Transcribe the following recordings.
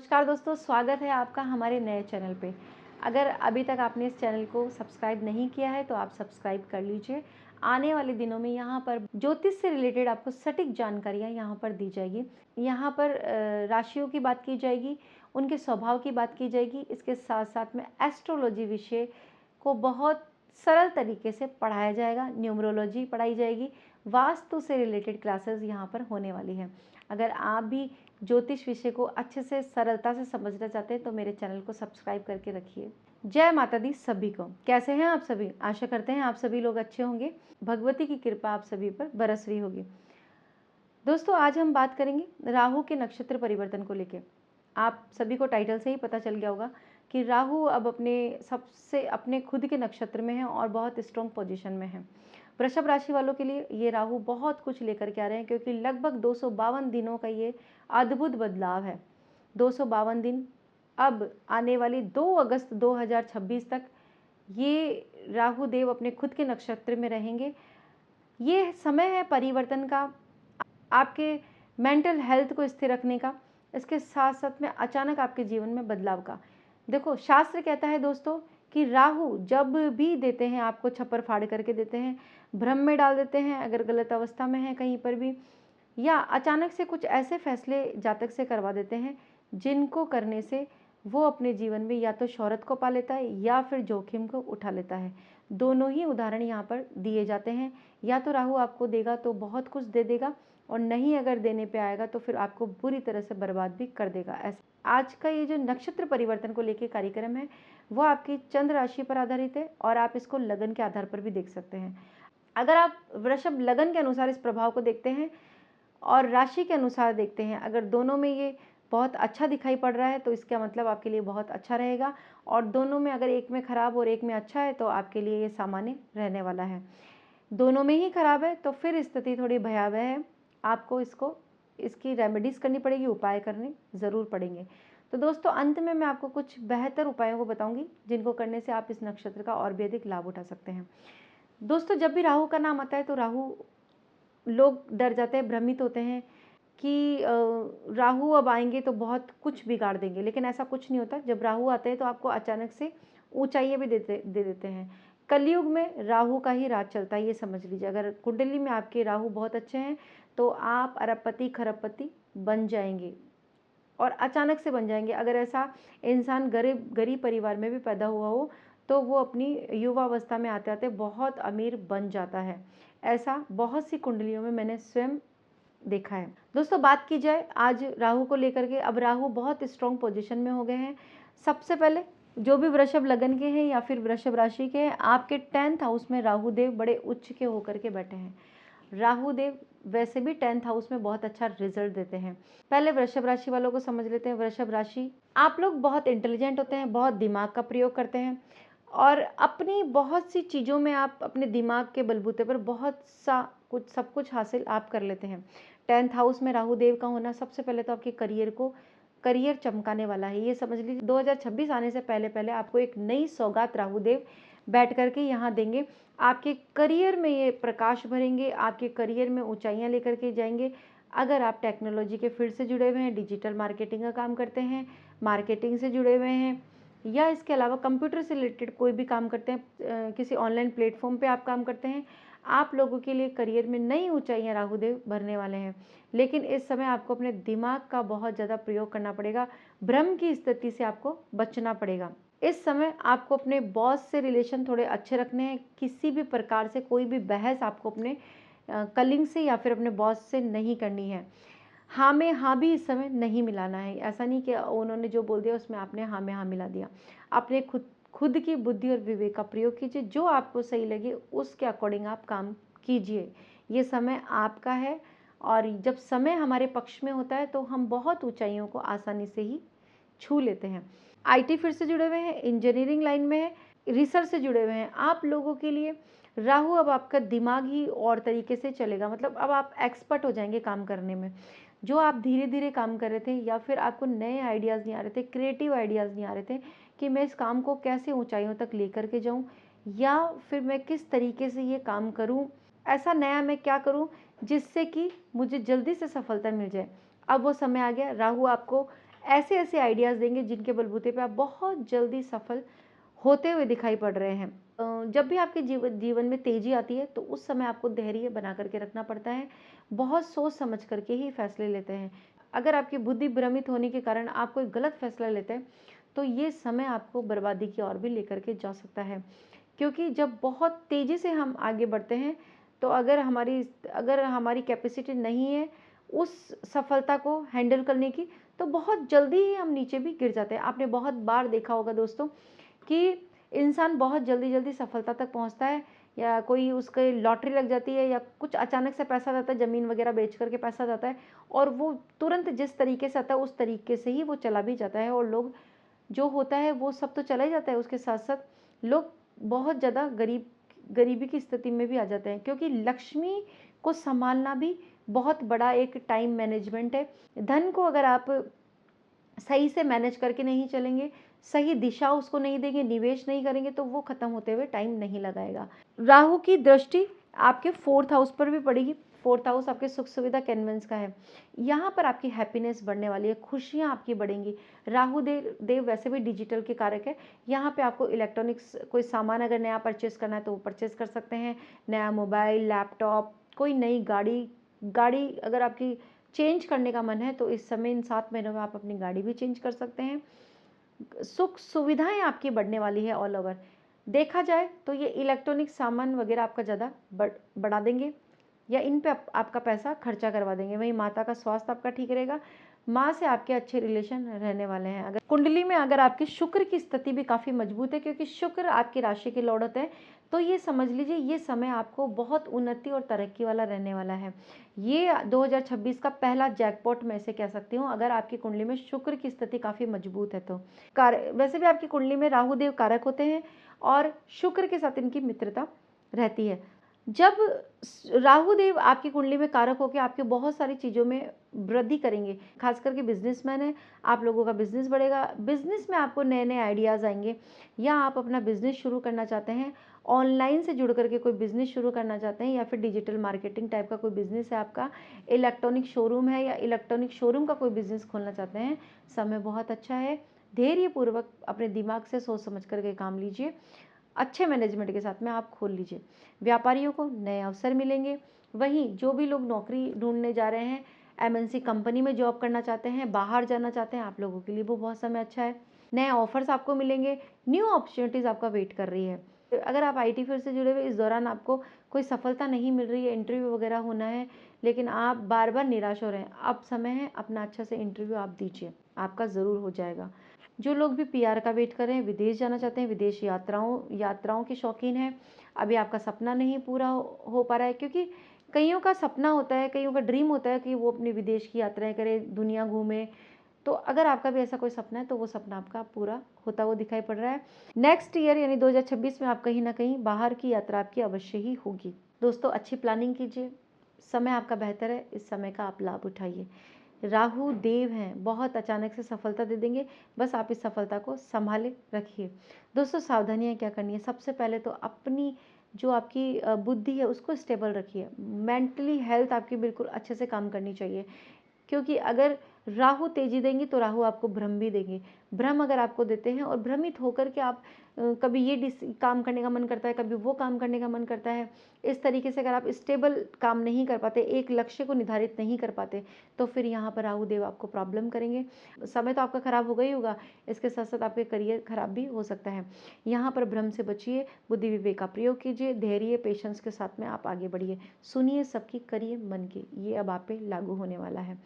नमस्कार दोस्तों, स्वागत है आपका हमारे नए चैनल पे। अगर अभी तक आपने इस चैनल को सब्सक्राइब नहीं किया है तो आप सब्सक्राइब कर लीजिए। आने वाले दिनों में यहाँ पर ज्योतिष से रिलेटेड आपको सटीक जानकारियाँ यहाँ पर दी जाएगी। यहाँ पर राशियों की बात की जाएगी, उनके स्वभाव की बात की जाएगी। इसके साथ साथ में एस्ट्रोलॉजी विषय को बहुत सरल तरीके से पढ़ाया जाएगा, न्यूमरोलॉजी पढ़ाई जाएगी, वास्तु से रिलेटेड क्लासेस यहाँ पर होने वाली हैं। अगर आप भी ज्योतिष विषय को अच्छे से सरलता से समझना चाहते हैं तो मेरे चैनल को सब्सक्राइब करके रखिए। जय माता दी सभी को। कैसे हैं आप सभी? आशा करते हैं आप सभी लोग अच्छे होंगे। भगवती की कृपा आप सभी पर बरस रही होगी। दोस्तों, आज हम बात करेंगे राहु के नक्षत्र परिवर्तन को लेकर। आप सभी को टाइटल से ही पता चल गया होगा कि राहु अब अपने खुद के नक्षत्र में है और बहुत स्ट्रॉन्ग पोजीशन में है। वृषभ राशि वालों के लिए ये राहु बहुत कुछ लेकर के आ रहे हैं, क्योंकि लगभग 252 दिनों का ये अद्भुत बदलाव है। 252 दिन अब आने वाली 2 अगस्त 2026 तक ये राहु देव अपने खुद के नक्षत्र में रहेंगे। ये समय है परिवर्तन का, आपके मेंटल हेल्थ को स्थिर रखने का, इसके साथ साथ में अचानक आपके जीवन में बदलाव का। देखो, शास्त्र कहता है दोस्तों कि राहु जब भी देते हैं आपको छप्पर फाड़ करके देते हैं, भ्रम में डाल देते हैं अगर गलत अवस्था में है कहीं पर भी, या अचानक से कुछ ऐसे फैसले जातक से करवा देते हैं जिनको करने से वो अपने जीवन में या तो शोहरत को पा लेता है या फिर जोखिम को उठा लेता है। दोनों ही उदाहरण यहाँ पर दिए जाते हैं। या तो राहु आपको देगा तो बहुत कुछ दे देगा, और नहीं अगर देने पे आएगा तो फिर आपको बुरी तरह से बर्बाद भी कर देगा। ऐसा आज का ये जो नक्षत्र परिवर्तन को लेकर कार्यक्रम है वो आपकी चंद्र राशि पर आधारित है, और आप इसको लगन के आधार पर भी देख सकते हैं। अगर आप वृषभ लगन के अनुसार इस प्रभाव को देखते हैं और राशि के अनुसार देखते हैं, अगर दोनों में ये बहुत अच्छा दिखाई पड़ रहा है तो इसका मतलब आपके लिए बहुत अच्छा रहेगा, और दोनों में अगर एक में खराब और एक में अच्छा है तो आपके लिए ये सामान्य रहने वाला है। दोनों में ही खराब है तो फिर स्थिति थोड़ी भयावह है, आपको इसकी रेमेडीज़ करनी पड़ेगी, उपाय करने ज़रूर पड़ेंगे। तो दोस्तों, अंत में मैं आपको कुछ बेहतर उपायों को बताऊंगी जिनको करने से आप इस नक्षत्र का और भी अधिक लाभ उठा सकते हैं। दोस्तों, जब भी राहु का नाम आता है तो लोग डर जाते हैं, भ्रमित होते हैं कि राहु अब आएंगे तो बहुत कुछ बिगाड़ देंगे, लेकिन ऐसा कुछ नहीं होता। जब राहु आते हैं तो आपको अचानक से ऊंचाइयाँ भी दे देते हैं। कलयुग में राहु का ही राज चलता है, ये समझ लीजिए। अगर कुंडली में आपके राहु बहुत अच्छे हैं तो आप अरबपति खरबपति बन जाएंगे, और अचानक से बन जाएंगे। अगर ऐसा इंसान गरीब परिवार में भी पैदा हुआ हो तो वो अपनी युवावस्था में आते आते बहुत अमीर बन जाता है। ऐसा बहुत सी कुंडलियों में मैंने स्वयं देखा है। दोस्तों, बात की जाए आज राहु को लेकर के, अब राहु बहुत स्ट्रॉन्ग पोजीशन में हो गए हैं। सबसे पहले जो भी वृषभ लगन के हैं या फिर वृषभ राशि के हैं, आपके 10th हाउस में राहु देव बड़े उच्च के होकर के बैठे हैं। राहु देव वैसे भी 10th हाउस में बहुत अच्छा रिजल्ट देते हैं। पहले वृषभ राशि वालों को समझ लेते हैं। वृषभ राशि, आप लोग बहुत इंटेलिजेंट होते हैं, बहुत दिमाग का प्रयोग करते हैं, और अपनी बहुत सी चीज़ों में आप अपने दिमाग के बलबूते पर सब कुछ हासिल आप कर लेते हैं। 10th हाउस में राहु देव का होना सबसे पहले तो आपके करियर चमकाने वाला है। ये समझ लीजिए 2026 आने से पहले पहले आपको एक नई सौगात राहु देव बैठ करके यहाँ देंगे। आपके करियर में ये प्रकाश भरेंगे, आपके करियर में ऊंचाइयाँ लेकर के जाएंगे। अगर आप टेक्नोलॉजी के फील्ड से जुड़े हुए हैं, डिजिटल मार्केटिंग का काम करते हैं, मार्केटिंग से जुड़े हुए हैं, या इसके अलावा कंप्यूटर से रिलेटेड कोई भी काम करते हैं, किसी ऑनलाइन प्लेटफॉर्म पे आप काम करते हैं, आप लोगों के लिए करियर में नई ऊंचाइयां राहुदेव भरने वाले हैं। लेकिन इस समय आपको अपने दिमाग का बहुत ज़्यादा प्रयोग करना पड़ेगा, भ्रम की स्थिति से आपको बचना पड़ेगा। इस समय आपको अपने बॉस से रिलेशन थोड़े अच्छे रखने हैं। किसी भी प्रकार से कोई भी बहस आपको अपने कलीग से या फिर अपने बॉस से नहीं करनी है। हाँ में हाँ भी इस समय नहीं मिलाना है। ऐसा नहीं कि उन्होंने जो बोल दिया उसमें आपने हाँ में हाँ मिला दिया। अपने खुद की बुद्धि और विवेक का प्रयोग कीजिए, जो आपको सही लगे उसके अकॉर्डिंग आप काम कीजिए। ये समय आपका है, और जब समय हमारे पक्ष में होता है तो हम बहुत ऊंचाइयों को आसानी से ही छू लेते हैं। आईटी फील्ड से जुड़े हुए हैं, इंजीनियरिंग लाइन में है, रिसर्च से जुड़े हुए हैं, आप लोगों के लिए राहु अब आपका दिमाग ही और तरीके से चलेगा। मतलब अब आप एक्सपर्ट हो जाएंगे काम करने में। जो आप धीरे धीरे काम कर रहे थे, या फिर आपको नए आइडियाज़ नहीं आ रहे थे, क्रिएटिव आइडियाज़ नहीं आ रहे थे कि मैं इस काम को कैसे ऊंचाइयों तक लेकर के जाऊं, या फिर मैं किस तरीके से ये काम करूं, ऐसा नया मैं क्या करूं जिससे कि मुझे जल्दी से सफलता मिल जाए। अब वो समय आ गया। राहु आपको ऐसे ऐसे आइडियाज़ देंगे जिनके बलबूते पे आप बहुत जल्दी सफल होते हुए दिखाई पड़ रहे हैं। जब भी आपके जीवन में तेज़ी आती है तो उस समय आपको धैर्य बना करके रखना पड़ता है, बहुत सोच समझ करके ही फैसले लेते हैं। अगर आपकी बुद्धि भ्रमित होने के कारण आप कोई गलत फैसला लेते हैं तो ये समय आपको बर्बादी की ओर भी लेकर के जा सकता है, क्योंकि जब बहुत तेज़ी से हम आगे बढ़ते हैं तो अगर हमारी कैपेसिटी नहीं है उस सफलता को हैंडल करने की, तो बहुत जल्दी ही हम नीचे भी गिर जाते हैं। आपने बहुत बार देखा होगा दोस्तों कि इंसान बहुत जल्दी सफलता तक पहुंचता है, या कोई उसके लॉटरी लग जाती है या कुछ अचानक से पैसा जाता है, ज़मीन वगैरह बेच करके पैसा जाता है, और वो तुरंत जिस तरीके से आता है उस तरीके से ही वो चला भी जाता है, और लोग जो होता है वो सब तो चला ही जाता है, उसके साथ साथ लोग बहुत ज़्यादा गरीबी की स्थिति में भी आ जाते हैं, क्योंकि लक्ष्मी को संभालना भी बहुत बड़ा एक टाइम मैनेजमेंट है। धन को अगर आप सही से मैनेज करके नहीं चलेंगे, सही दिशा उसको नहीं देंगे, निवेश नहीं करेंगे, तो वो खत्म होते हुए टाइम नहीं लगाएगा। राहु की दृष्टि आपके 4th हाउस पर भी पड़ेगी। 4th हाउस आपके सुख सुविधा कन्वेंस का है। यहाँ पर आपकी हैप्पीनेस बढ़ने वाली है, खुशियाँ आपकी बढ़ेंगी। राहु देव वैसे भी डिजिटल के कारक है। यहाँ पे आपको इलेक्ट्रॉनिक्स कोई सामान अगर नया परचेस करना है तो वो परचेस कर सकते हैं। नया मोबाइल, लैपटॉप, कोई नई गाड़ी अगर आपकी चेंज करने का मन है तो इस समय इन 7 महीनों में आप अपनी गाड़ी भी चेंज कर सकते हैं। सुख सुविधाएं आपकी बढ़ने वाली है ऑल ओवर। देखा जाए तो ये इलेक्ट्रॉनिक सामान वगैरह आपका ज़्यादा बढ़ा देंगे या इन पे आपका पैसा खर्चा करवा देंगे। वहीं माता का स्वास्थ्य आपका ठीक रहेगा, माँ से आपके अच्छे रिलेशन रहने वाले हैं। अगर कुंडली में अगर आपकी शुक्र की स्थिति भी काफ़ी मजबूत है, क्योंकि शुक्र आपकी राशि के लॉर्ड होते हैं, तो ये समझ लीजिए ये समय आपको बहुत उन्नति और तरक्की वाला रहने वाला है। ये 2026 का पहला जैकपॉट मैं से कह सकती हूँ, अगर आपकी कुंडली में शुक्र की स्थिति काफ़ी मजबूत है तो। वैसे भी आपकी कुंडली में राहु देव कारक होते हैं और शुक्र के साथ इनकी मित्रता रहती है। जब राहु देव आपकी कुंडली में कारक होकर आपके बहुत सारी चीज़ों में वृद्धि करेंगे, खास करके बिजनेसमैन है, आप लोगों का बिजनेस बढ़ेगा, बिजनेस में आपको नए नए आइडियाज़ आएंगे, या आप अपना बिजनेस शुरू करना चाहते हैं, ऑनलाइन से जुड़ करके कोई बिजनेस शुरू करना चाहते हैं, या फिर डिजिटल मार्केटिंग टाइप का कोई बिजनेस है आपका, इलेक्ट्रॉनिक शोरूम है या इलेक्ट्रॉनिक शोरूम का कोई बिजनेस खोलना चाहते हैं, समय बहुत अच्छा है। धैर्यपूर्वक अपने दिमाग से सोच समझ करके काम लीजिए, अच्छे मैनेजमेंट के साथ में आप खोल लीजिए। व्यापारियों को नए अवसर मिलेंगे। वहीं जो भी लोग नौकरी ढूंढने जा रहे हैं, एमएनसी कंपनी में जॉब करना चाहते हैं, बाहर जाना चाहते हैं, आप लोगों के लिए वो बहुत समय अच्छा है। नए ऑफर्स आपको मिलेंगे, न्यू अपॉर्चुनिटीज़ आपका वेट कर रही है। अगर आप आईटी फील्ड से जुड़े हुए, इस दौरान आपको कोई सफलता नहीं मिल रही है, इंटरव्यू वगैरह होना है, लेकिन आप बार बार निराश हो रहे हैं, अब समय है अपना अच्छा से इंटरव्यू आप दीजिए, आपका ज़रूर हो जाएगा। जो लोग भी पीआर का वेट कर रहे हैं, विदेश जाना चाहते हैं, विदेश यात्राओं के शौकीन हैं, अभी आपका सपना नहीं पूरा हो पा रहा है, क्योंकि कईयों का सपना होता है, कईयों का ड्रीम होता है कि वो अपनी विदेश की यात्राएं करें, दुनिया घूमे। तो अगर आपका भी ऐसा कोई सपना है तो वो सपना आपका पूरा होता हुआ दिखाई पड़ रहा है। नेक्स्ट ईयर यानी 2026 में आप कहीं ना कहीं बाहर की यात्रा आपकी अवश्य ही होगी। दोस्तों अच्छी प्लानिंग कीजिए, समय आपका बेहतर है, इस समय का आप लाभ उठाइए। राहु देव हैं, बहुत अचानक से सफलता दे देंगे, बस आप इस सफलता को संभाले रखिए। दोस्तों सावधानियां क्या करनी है, सबसे पहले तो अपनी जो आपकी बुद्धि है उसको स्टेबल रखिए। मेंटली हेल्थ आपकी बिल्कुल अच्छे से काम करनी चाहिए, क्योंकि अगर राहु तेजी देंगी तो राहु आपको भ्रम भी देंगे। भ्रम अगर आपको देते हैं और भ्रमित होकर के आप कभी ये काम करने का मन करता है, कभी वो काम करने का मन करता है, इस तरीके से अगर आप स्टेबल काम नहीं कर पाते, एक लक्ष्य को निर्धारित नहीं कर पाते, तो फिर यहाँ पर राहु देव आपको प्रॉब्लम करेंगे। समय तो आपका खराब होगा ही होगा, इसके साथ साथ आपके करियर खराब भी हो सकता है। यहाँ पर भ्रम से बचिए, बुद्धि विवेक का प्रयोग कीजिए, धैर्य पेशेंस के साथ में आप आगे बढ़िए, सुनिए सबकी, करिए मन की, ये अब आप पे लागू होने वाला है।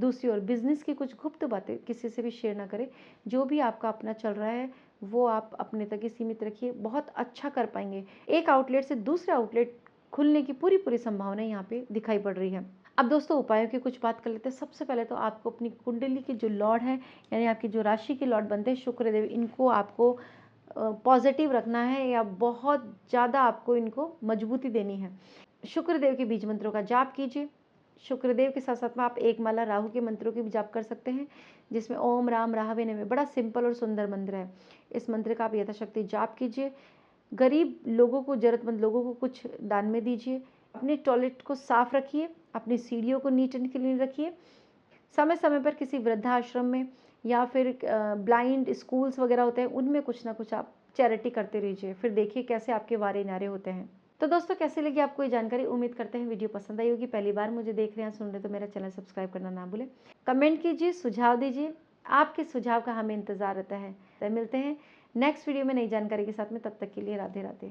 दूसरी ओर बिजनेस की कुछ गुप्त बातें किसी से भी शेयर ना करें, जो भी आपका अपना चल रहा है वो आप अपने तक ही सीमित रखिए, बहुत अच्छा कर पाएंगे। एक आउटलेट से दूसरे आउटलेट खुलने की पूरी संभावना यहाँ पे दिखाई पड़ रही है। अब दोस्तों उपायों की कुछ बात कर लेते हैं। सबसे पहले तो आपको अपनी कुंडली के जो लॉर्ड है, यानी आपकी जो राशि के लॉर्ड बनते हैं शुक्रदेव, इनको आपको पॉजिटिव रखना है या बहुत ज़्यादा आपको इनको मजबूती देनी है। शुक्रदेव के बीज मंत्रों का जाप कीजिए। शुक्रदेव के साथ साथ में आप एक माला राहु के मंत्रों की भी जाप कर सकते हैं, जिसमें ओम राम राहवे नमः, बड़ा सिंपल और सुंदर मंत्र है। इस मंत्र का आप यथाशक्ति जाप कीजिए। गरीब लोगों को, जरूरतमंद लोगों को कुछ दान में दीजिए। अपने टॉयलेट को साफ रखिए, अपनी सीढ़ियों को नीट एंड क्लीन रखिए। समय समय पर किसी वृद्धाश्रम में या फिर ब्लाइंड स्कूल्स वगैरह होते हैं, उनमें कुछ ना कुछ आप चैरिटी करते रहिए, फिर देखिए कैसे आपके वारे नारे होते हैं। तो दोस्तों कैसी लगी आपको ये जानकारी? उम्मीद करते हैं वीडियो पसंद आई होगी। पहली बार मुझे देख रहे हैं, सुन रहे हैं तो मेरा चैनल सब्सक्राइब करना ना भूलें। कमेंट कीजिए, सुझाव दीजिए, आपके सुझाव का हमें इंतज़ार रहता है। तो मिलते हैं नेक्स्ट वीडियो में नई जानकारी के साथ में, तब तक के लिए राधे राधे।